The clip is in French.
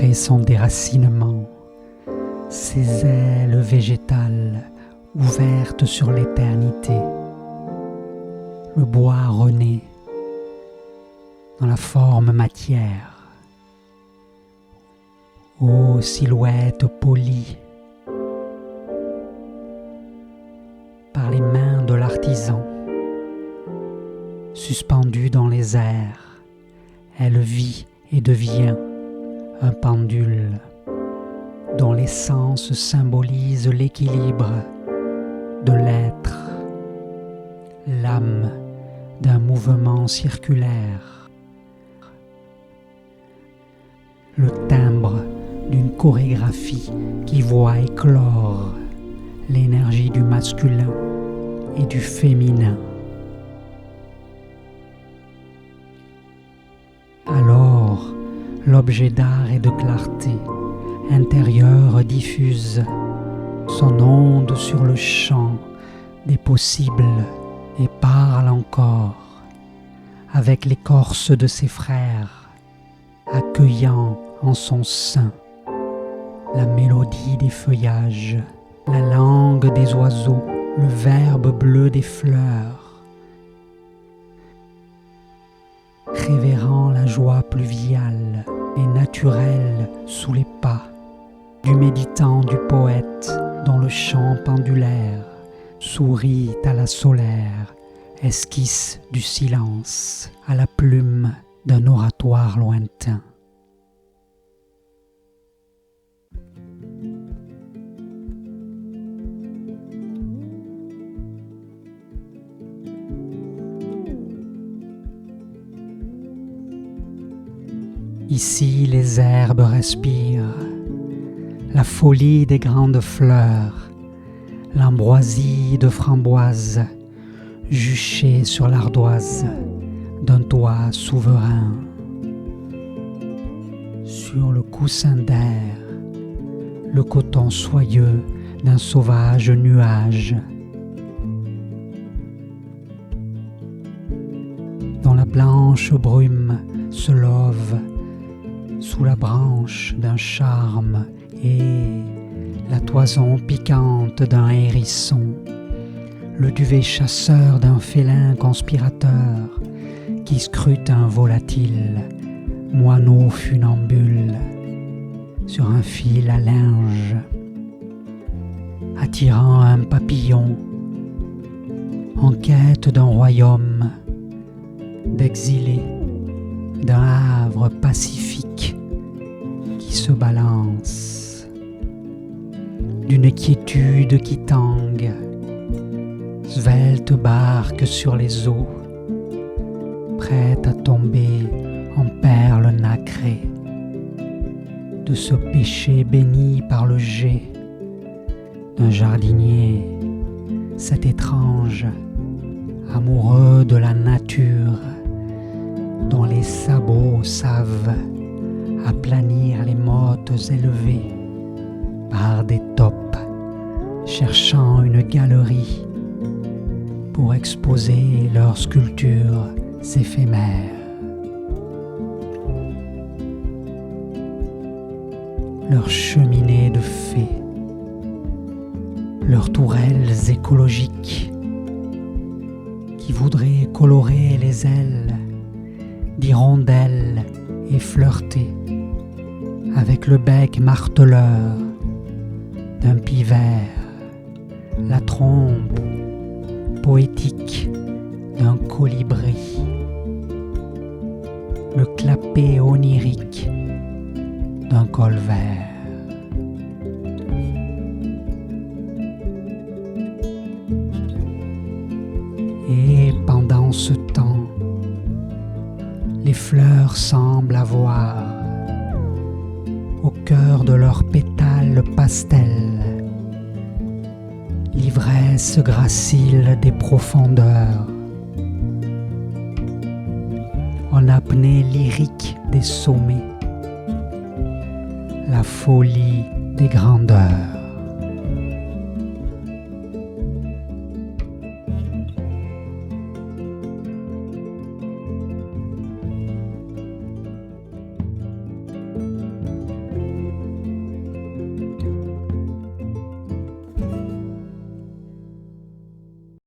après son déracinement, ses ailes végétales ouvertes sur l'éternité, le bois renaît dans la forme matière. Ô silhouette polie par les mains de l'artisan, suspendue dans les airs, elle vit et devient un pendule dont l'essence symbolise l'équilibre de l'être, l'âme d'un mouvement circulaire, le timbre d'une chorégraphie qui voit éclore l'énergie du masculin et du féminin. Alors, l'objet d'art et de clarté intérieure diffuse son onde sur le champ des possibles et parle encore avec l'écorce de ses frères, accueillant en son sein la mélodie des feuillages, la langue des oiseaux, le verbe bleu des fleurs, révérant la joie pluviale et naturelle sous les pas du méditant du poète dont le chant pendulaire sourit à la solaire, esquisse du silence à la plume d'un oratoire lointain. Ici les herbes respirent la folie des grandes fleurs, l'ambroisie de framboises juchée sur l'ardoise d'un toit souverain. Sur le coussin d'air, le coton soyeux d'un sauvage nuage. Dans la blanche brume se love sous la branche d'un charme et la toison piquante d'un hérisson, le duvet chasseur d'un félin conspirateur qui scrute un volatile, moineau funambule sur un fil à linge, attirant un papillon en quête d'un royaume, d'exilés, d'un havre pacifique qui se balance, d'une quiétude qui tangue, svelte barque sur les eaux, prête à tomber en perles nacrées, de ce péché béni par le jet d'un jardinier, cet étrange, amoureux de la nature, dont les sabots savent aplanir les mottes élevées par des taupes, cherchant une galerie pour exposer leurs sculptures éphémères. Leurs cheminées de fées, leurs tourelles écologiques qui voudraient colorer les ailes d'hirondelles et flirter avec le bec marteleur d'un pivert, la trompe poétique d'un colibri, le clapet onirique d'un colvert. Et pendant ce temps, les fleurs semblent avoir, au cœur de leurs pétales pastels, l'ivresse gracile des profondeurs, en apnée lyrique des sommets, la folie des grandeurs.